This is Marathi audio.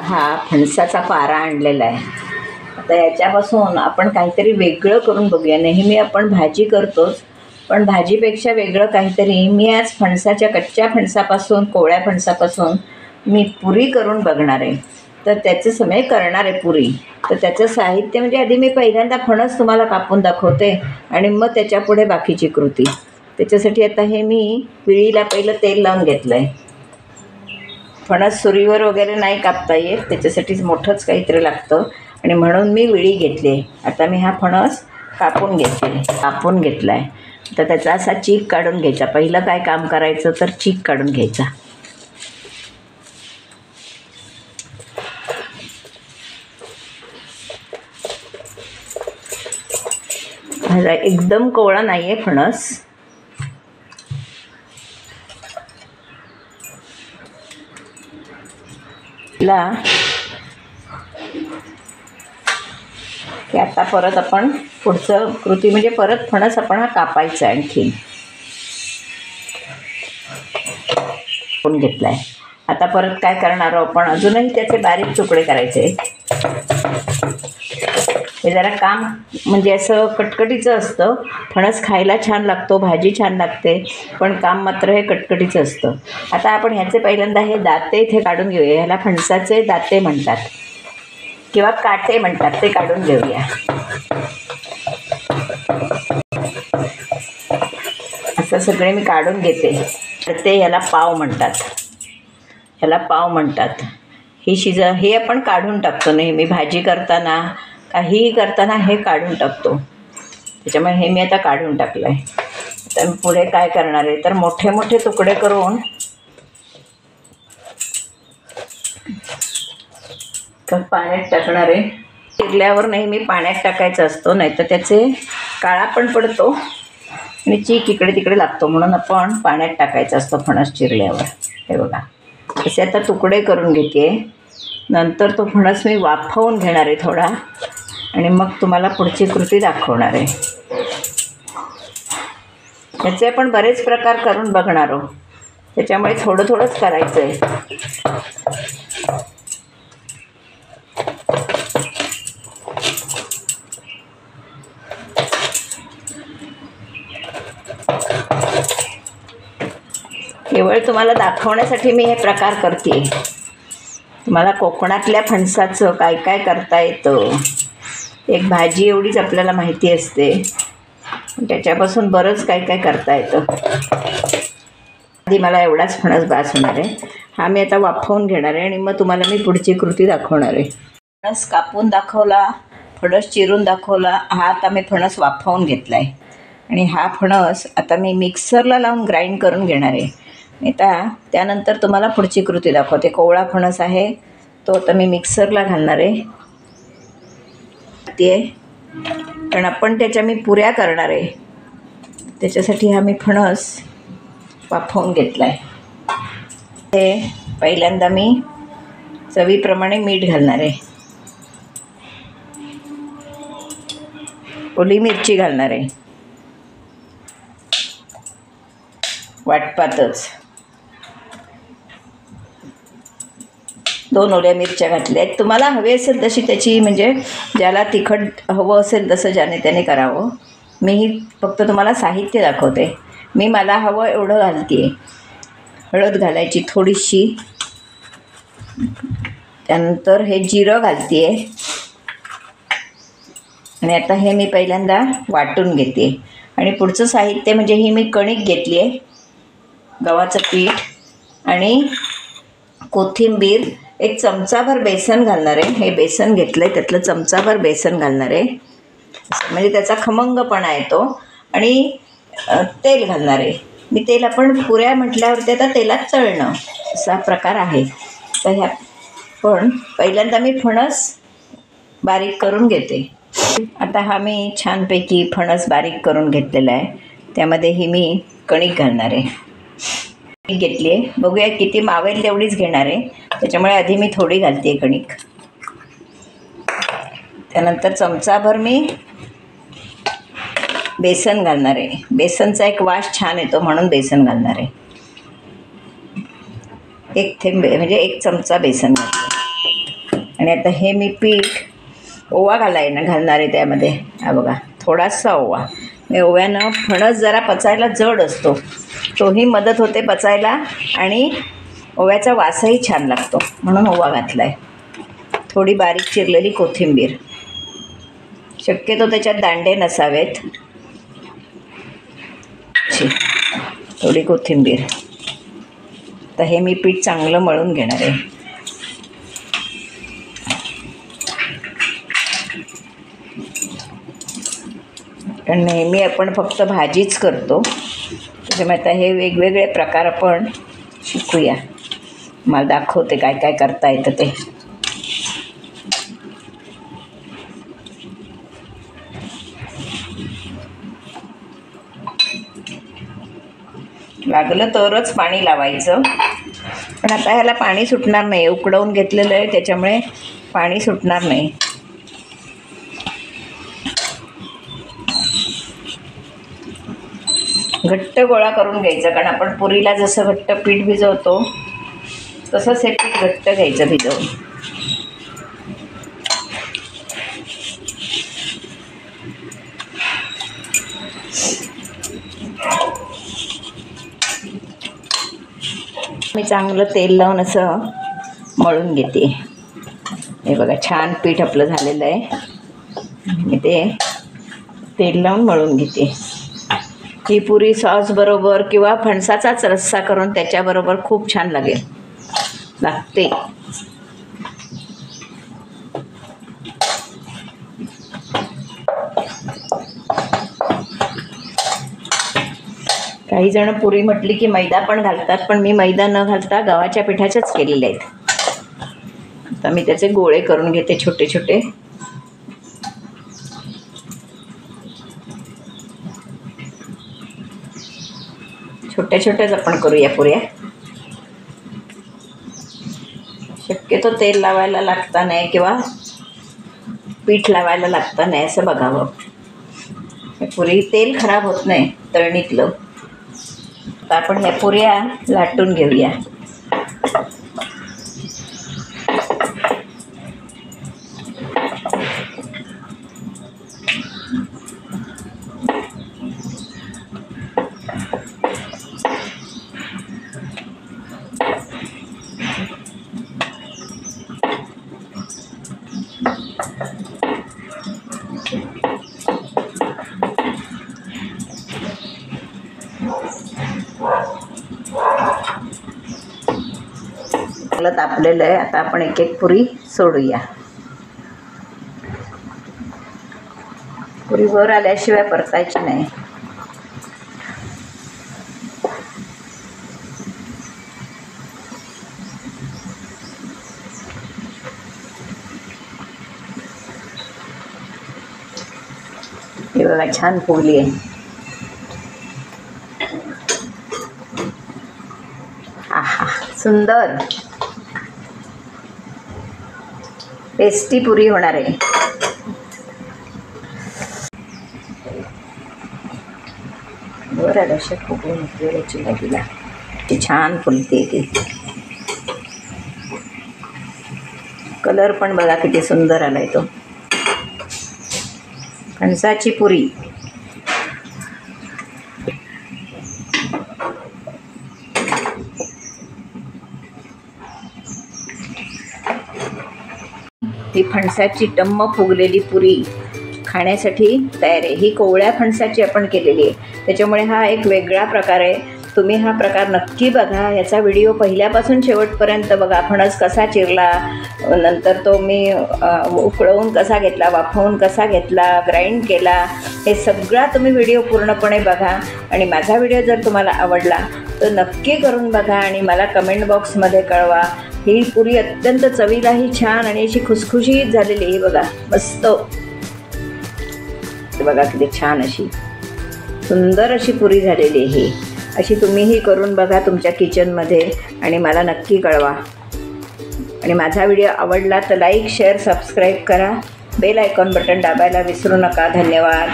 हा फणसाचा पारा आणलेला आहे. आता याच्यापासून आपण काहीतरी वेगळं करून बघूया. नेहमी आपण भाजी करतोच, पण भाजीपेक्षा वेगळं काहीतरी. मी आज कच्च्या फणसापासून, कोवळ्या फणसापासून मी पुरी करून बघणार आहे. तर त्याचं समय करणार आहे पुरी. तर त्याचं साहित्य म्हणजे आधी मी पहिल्यांदा फणस तुम्हाला कापून दाखवते आणि मग त्याच्यापुढे बाकीची कृती. त्याच्यासाठी आता हे मी विळीला पहिलं तेल लावून घेतलं आहे. फणस सुरीवर वगैरे नाही कापता येत, त्याच्यासाठीच मोठंच काहीतरी लागतं आणि म्हणून मी विळी घेतली आहे. आता मी हा फणस कापून घेतला आहे. तर त्याचा असा चीक काढून घ्यायचा. पहिलं काय काम करायचं तर चीक काढून घ्यायचा. एकदम कोवळा नाही आहे फणस. की आता परत आपण पुढचं कृती म्हणजे परत फणस आपण हा कापायचा आणखी घेतला आहे. आता परत काय करणार आपण, अजूनही त्याचे बारीक तुकडे करायचे. हे जरा काम म्हणजे असं कटकटीचं असतं. फणस खायला छान लागतो, भाजी छान लागते, पण काम मात्र हे कटकटीचं असतं. आता आपण ह्याचे पहिल्यांदा हे दाते इथे काढून घेऊया. ह्याला फणसाचे दाते म्हणतात किंवा काटे म्हणतात, ते काढून घेऊया. असं सगळे मी काढून घेते. तर ते ह्याला पाव म्हणतात. हे आपण काढून टाकतो नेहमी भाजी करताना, काहीही करताना हे काढून टाकतो. त्याच्यामुळे हे मी आता काढून टाकलं आहे. आता मी पुढे काय करणार आहे तर मोठे मोठे तुकडे करून पाण्यात टाकणार आहे. चिरल्यावर नेहमी पाण्यात टाकायचं असतो, नाही तर त्याचे काळा पण पडतो आणि चीक इकडे तिकडे लागतो. म्हणून आपण पाण्यात टाकायचं असतं फणस चिरल्यावर. हे बघा, असे आता तुकडे करून घेते. नंतर तो फणस मी वाफवून घेणार आहे थोडा आणि मग तुम्हाला पुढची कृती दाखवणार आहे. याचे आपण बरेच प्रकार करून बघणार आहोत, त्याच्यामुळे थोडं थोडंच करायचं आहे. केवळ तुम्हाला दाखवण्यासाठी मी हे प्रकार करते. तुम्हाला कोकणातल्या फणसाचं काय काय करता येतं. एक भाजी एवढीच आपल्याला माहिती असते, त्याच्यापासून बरंच काय काय करता येतं. आधी मला एवढाच फणस बास होणार आहे. हा मी आता वाफवून घेणार आहे आणि मग तुम्हाला मी पुढची कृती दाखवणार आहे. फणस कापून दाखवला, फणस चिरून दाखवला. हा आता मी फणस वाफवून घेतला आहे आणि हा फणस आता मी मिक्सरला लावून ग्राइंड करून घेणार आहे. आता त्यानंतर तुम्हाला पुढची कृती दाखवते. कोवळा फणस आहे तो आता मी मिक्सरला घालणार आहे. पण आपण त्याच्या मी पुऱ्या करणार आहे, त्याच्यासाठी हा मी फणस वाफवून घेतला आहे. ते पहिल्यांदा मी चवीप्रमाणे मीठ घालणार आहे, ओली मिरची घालणार आहे वाटपातच. 2 ओल्या मिरच्या घातल्या आहेत. तुम्हाला हवे असेल तशी त्याची म्हणजे ज्याला तिखट हवं असेल तसं ज्याने त्याने करावं. मी फक्त तुम्हाला साहित्य दाखवते. मला हवं एवढं घालते आहे. हळद घालायची थोडीशी, त्यानंतर हे जिरं घालते आहे आणि आता हे मी पहिल्यांदा वाटून घेते. आणि पुढचं साहित्य म्हणजे ही मी कणिक घेतली आहे, गव्हाचं पीठ आणि कोथिंबीर. 1 चमचाभर बेसन घालणार आहे. हे बेसन घेतलं आहे, त्यातलं चमचाभर बेसन घालणार आहे म्हणजे त्याचा खमंगपणा येतो. आणि तेल घालणार आहे मी. तेल आपण पुऱ्या म्हटल्यावरती आता तेलात तळणं असा प्रकार आहे. तर ह्या पण पहिल्यांदा मी फणस बारीक करून घेते. आता हा मी छानपैकी फणस बारीक करून घेतलेला आहे. त्यामध्ये ही मी कणिक घालणार आहे. घेतली आहे, बघूया किती मावेल तेवढीच घेणार आहे, त्याच्यामुळे आधी मी थोडी घालते आहे कणिक. त्यानंतर चमचाभर मी बेसन घालणार आहे. बेसनचा एक वास छान येतो म्हणून बेसन घालणार आहे. 1 थेंब म्हणजे 1 चमचा बेसन घालते. आणि आता हे मी पीठ ओवा घालणार आहे त्यामध्ये. हा बघा, थोडासा ओवा. ओव्यानं फणस जरा पचायला जड असतो, तोही मदत होते पचायला आणि ओव्याचा वासही छान लागतो, म्हणून ओवा घातला आहे. थोडी बारीक चिरलेली कोथिंबीर, शक्यतो त्याच्यात दांडे नसावेत. थोडी कोथिंबीर. तर हे मी पीठ चांगलं मळून घेणार आहे. कारण नेहमी आपण फक्त भाजीच करतो, त्याच्यामुळे आता हे वेगवेगळे प्रकार आपण शिकूया. मला दाखवते काय काय करता येतं ते. लागलं तरच पाणी लावायचं, पण आता ह्याला पाणी सुटणार नाही. उकडवून घेतलेलं आहे त्याच्यामुळे पाणी सुटणार नाही. घट्ट गोळा करून घ्यायचा, कारण आपण पुरीला जसं घट्ट पीठ भिजवतो तसंच हे पीठ घट्ट घ्यायचं भिजवून. मी चांगलं तेल लावून असं मळून घेते. हे बघा, छान पीठ आपलं झालेलं आहे. मी ते तेल लावून मळून घेते. ही पुरी सॉस बरोबर किंवा फणसाचाच रस्सा करून त्याच्याबरोबर खूप छान लागते. काही जण पुरी म्हटली की मैदा पण घालतात, पण मी मैदा न घालता गव्हाच्या पिठाच्याच केलेल्या आहेत. आता मी त्याचे गोळे करून घेते छोटे छोटे. छोट्या छोट्याच आपण करूया पुऱ्या. शक्यतो तेल लावायला लागता नाही किंवा पीठ लावायला लागता नाही असं बघावं. पुरी तेल खराब होत नाही तळणीतलं. आता आपण ह्या पुऱ्या लाटून घेऊया. तापलेलं आहे. आता आपण एक एक पुरी सोडूया. पुरी वर आल्याशिवाय परतायची नाही. हे बघा, छान फुगली आहे. आहा, सुंदर टेस्टी पुरी होणार आहे. वर आल्याशी फुगून वेळेची लागीला ती छान फुलते. ती कलर पण बघा किती सुंदर आलाय तो. फणसाची पुरी. ही फणसाची टम्म फुगलेली पुरी खाण्यासाठी तयार आहे. ही कोवळ्या फणसाची आपण केलेली आहे, त्याच्यामुळे हा एक वेगळा प्रकार आहे. तुम्ही हा प्रकार नक्की बघा. याचा व्हिडिओ पहिल्यापासून शेवटपर्यंत बघा. फणस कसा चिरला, नंतर तो मी उकळवून कसा घेतला, वाफवून कसा घेतला, ग्राइंड केला, हे सगळा तुम्ही व्हिडिओ पूर्णपणे बघा. आणि माझा व्हिडिओ जर तुम्हाला आवडला तर नक्की करून बघा आणि मला कमेंट बॉक्समध्ये कळवा. ही पुरी अत्यंत चवीलाही छान आणि अशी खुसखुशीत झालेली. ही बघा, मस्त बघा किती छान अशी सुंदर अशी पुरी झालेली आहे. अशी तुम्हीही करून बघा तुमच्या किचनमध्ये आणि मला नक्की कळवा. आणि माझा व्हिडिओ आवडला तर लाईक, शेअर, सबस्क्राईब करा. बेल आयकॉन बटन दाबायला विसरू नका. धन्यवाद.